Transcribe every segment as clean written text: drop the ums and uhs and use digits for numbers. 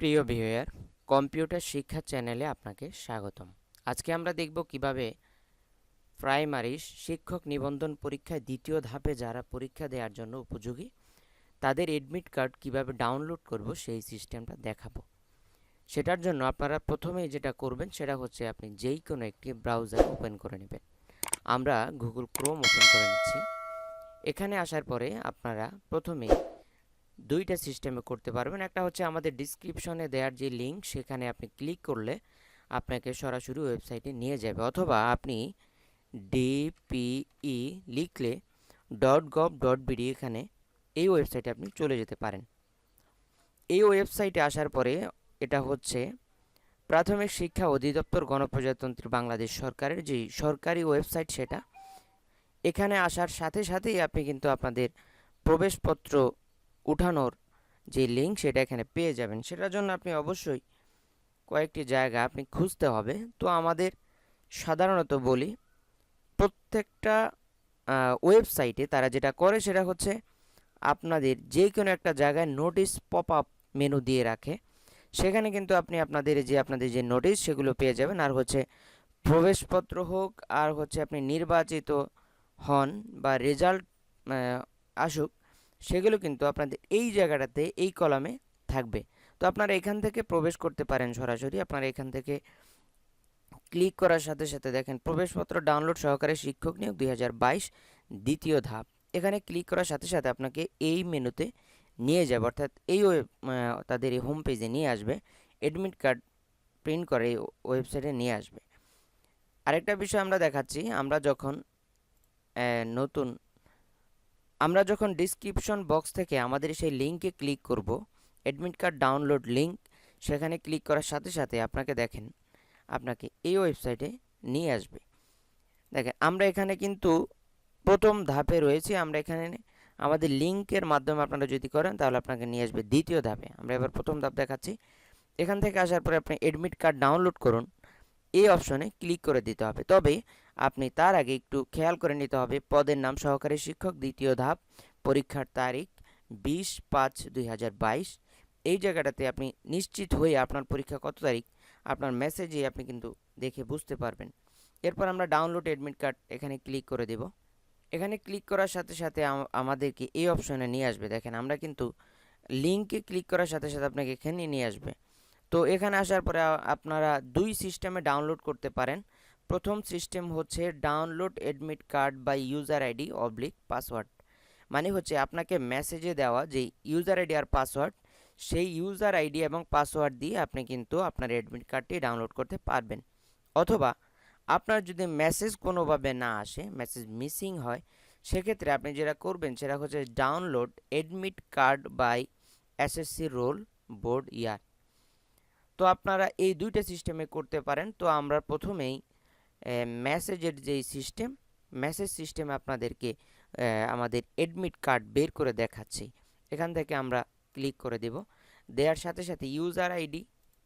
প্রিয় viewer, computer শিক্ষা চ্যানেলে আপনাকে স্বাগতম। আজকে আমরা দেখব কিভাবে প্রাইমারি শিক্ষক নিবন্ধন পরীক্ষায় দ্বিতীয় ধাপে যারা পরীক্ষা দেওয়ার জন্য উপযোগী তাদের এডমিট কার্ড কিভাবে ডাউনলোড করব সেই সিস্টেমটা দেখাবো। সেটার জন্য আপনারা প্রথমেই যেটা করবেন সেটা হচ্ছে আপনি যেই কোনো একটি ব্রাউজার ওপেন করে নেবেন। আমরা গুগল ক্রোম ওপেন করে নিচ্ছি। এখানে আসার পরে আপনারা প্রথমেই দুইটা সিস্টেমে করতে পারবেন। একটা হচ্ছে আমাদের ডিসক্রিপশনে দেওয়ার যে লিঙ্ক, সেখানে আপনি ক্লিক করলে আপনাকে সরাসরি ওয়েবসাইটে নিয়ে যাবে, অথবা আপনি ডিপিই লিখলে .gov.bd এখানে এই ওয়েবসাইটে আপনি চলে যেতে পারেন। এই ওয়েবসাইটে আসার পরে এটা হচ্ছে প্রাথমিক শিক্ষা অধিদপ্তর গণপ্রজাতন্ত্রী বাংলাদেশ সরকারের যে সরকারি ওয়েবসাইট, সেটা এখানে আসার সাথে সাথেই আপনি কিন্তু আপনাদের প্রবেশপত্র উঠানোর যে লিঙ্ক সেটা এখানে পেয়ে যাবেন। সেটার জন্য আপনি অবশ্যই কয়েকটি জায়গা আপনি খুঁজতে হবে। তো আমাদের সাধারণত বলি, প্রত্যেকটা ওয়েবসাইটে তারা যেটা করে সেটা হচ্ছে আপনাদের যে কোনো একটা জায়গায় নোটিশ পপ আপ মেনু দিয়ে রাখে। সেখানে কিন্তু আপনি আপনাদের যে নোটিশ সেগুলো পেয়ে যাবেন। আর হচ্ছে প্রবেশপত্র হোক, আর হচ্ছে আপনি নির্বাচিত হন বা রেজাল্ট আসুক, সেগুলো কিন্তু আপনাদের এই জায়গাটাতে এই কলামে থাকবে। তো আপনারা এখান থেকে প্রবেশ করতে পারেন সরাসরি। আপনারা এখান থেকে ক্লিক করার সাথে সাথে দেখেন প্রবেশপত্র ডাউনলোড সহকারে শিক্ষক নিয়োগ 2022 দ্বিতীয় ধাপ। এখানে ক্লিক করার সাথে সাথে আপনাকে এই মেনুতে নিয়ে যাবে, অর্থাৎ এই তাদের এই হোম পেজে নিয়ে আসবে। এডমিট কার্ড প্রিন্ট করে এই ওয়েবসাইটে নিয়ে আসবে। আরেকটা বিষয় আমরা দেখাচ্ছি, আমরা যখন ডিসক্রিপশন বক্স থেকে আমাদের সেই লিঙ্কে ক্লিক করব, এডমিট কার্ড ডাউনলোড লিঙ্ক, সেখানে ক্লিক করার সাথে সাথে আপনাকে এই ওয়েবসাইটে নিয়ে আসবে। দেখেন আমরা এখানে কিন্তু প্রথম ধাপে রয়েছে। আমরা এখানে আমাদের লিঙ্কের মাধ্যমে আপনারা যদি করেন তাহলে আপনাকে নিয়ে আসবে দ্বিতীয় ধাপে। আমরা এবার প্রথম ধাপ দেখাচ্ছি। এখান থেকে আসার পরে আপনি এডমিট কার্ড ডাউনলোড করুন এই অপশনে ক্লিক করে দিতে হবে। তবে আপনি তার আগে একটু খেয়াল করে নিতে হবে, পদের নাম সহকারী শিক্ষক দ্বিতীয় ধাপ, পরীক্ষার তারিখ 20/5/2022। এই জায়গাটাতে আপনি নিশ্চিত হয়ে আপনার পরীক্ষা কত তারিখ আপনার মেসেজে আপনি কিন্তু দেখে বুঝতে পারবেন। এরপর আমরা ডাউনলোড এডমিট কার্ড এখানে ক্লিক করে দেব। এখানে ক্লিক করার সাথে সাথে আমাদেরকে এই অপশনে নিয়ে আসবে। দেখেন আমরা কিন্তু লিঙ্কে ক্লিক করার সাথে সাথে আপনাকে এখানে নিয়ে আসবে। তো এখানে আসার পরে আপনারা দুই সিস্টেমে ডাউনলোড করতে পারেন। প্রথম সিস্টেম হচ্ছে download admit card by user ID / password. মানে হচ্ছে আপনাকে মেসেজে দেওয়া যে ইউজার আইডি আর পাসওয়ার্ড, সেই ইউজার আইডি এবং পাসওয়ার্ড দিয়ে আপনি কিন্তু আপনার এডমিট কার্ডটি ডাউনলোড করতে পারবেন। অথবা আপনার যদি মেসেজ কোনোভাবে না আসে, মেসেজ মিসিং হয়, সেক্ষেত্রে আপনি যেটা করবেন সেটা হচ্ছে download admit card by SSC roll board year. তো আপনারা এই দুইটা সিস্টেমে করতে পারেন। তো আমরা প্রথমেই মেসেজের যেই সিস্টেম, মেসেজ সিস্টেমে আপনাদেরকে আমাদের এডমিট কার্ড বের করে দেখাচ্ছি। এখান থেকে আমরা ক্লিক করে দেব। দেওয়ার সাথে সাথে ইউজার আইডি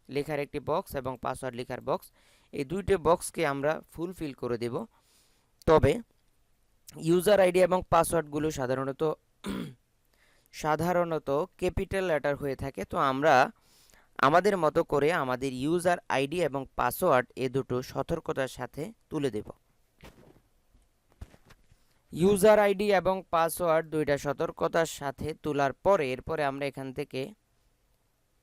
লেখার একটি বক্স এবং পাসওয়ার্ড লেখার বক্স, এই দুইটি বক্সকে আমরা ফুলফিল করে দেব। তবে ইউজার আইডি এবং পাসওয়ার্ডগুলো সাধারণত ক্যাপিটাল লেটার হয়ে থাকে। তো আমরা আমাদের মতো করে আমাদের ইউজার আইডি এবং পাসওয়ার্ড এ দুটো সতর্কতার সাথে তুলে দেব। ইউজার আইডি এবং পাসওয়ার্ড দুইটা সতর্কতার সাথে তোলার পরে এরপরে আমরা এখান থেকে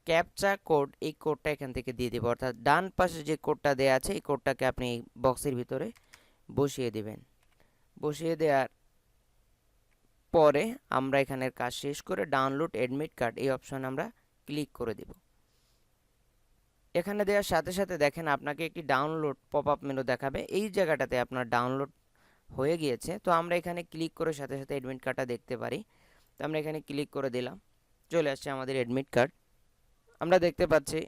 ক্যাপচা কোড, এই কোডটা এখান থেকে দিয়ে দেব। অর্থাৎ ডান পাশে যে কোডটা দেওয়া আছে এই কোডটাকে আপনি বক্সের ভিতরে বসিয়ে দেবেন। বসিয়ে দেওয়ার পরে আমরা এখানের কাজ শেষ করে ডাউনলোড এডমিট কার্ড এই অপশনে আমরা ক্লিক করে দেব। এখানে দেওয়ার সাথে সাথে দেখেন আপনাকে একটি ডাউনলোড পপ আপ মেনু দেখাবে। এই জায়গাটাতে আপনার ডাউনলোড হয়ে গিয়েছে। তো আমরা এখানে ক্লিক করে সাথে সাথে এডমিট কার্ডটা দেখতে পারি। তো আমরা এখানে ক্লিক করে দিলাম, চলে আসছে আমাদের এডমিট কার্ড। আমরা দেখতে পাচ্ছি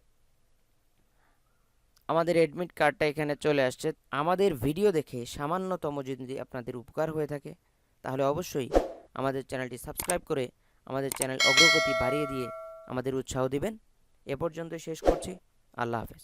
আমাদের এডমিট কার্ডটা এখানে চলে আসছে। আমাদের ভিডিও দেখে সামান্যতম যদি আপনাদের উপকার হয়ে থাকে তাহলে অবশ্যই আমাদের চ্যানেলটি সাবস্ক্রাইব করে আমাদের চ্যানেল অগ্রগতি বাড়িয়ে দিয়ে আমাদের উৎসাহ দিবেন। এ পর্যন্ত শেষ করছি। আল্লাহ হাফেজ।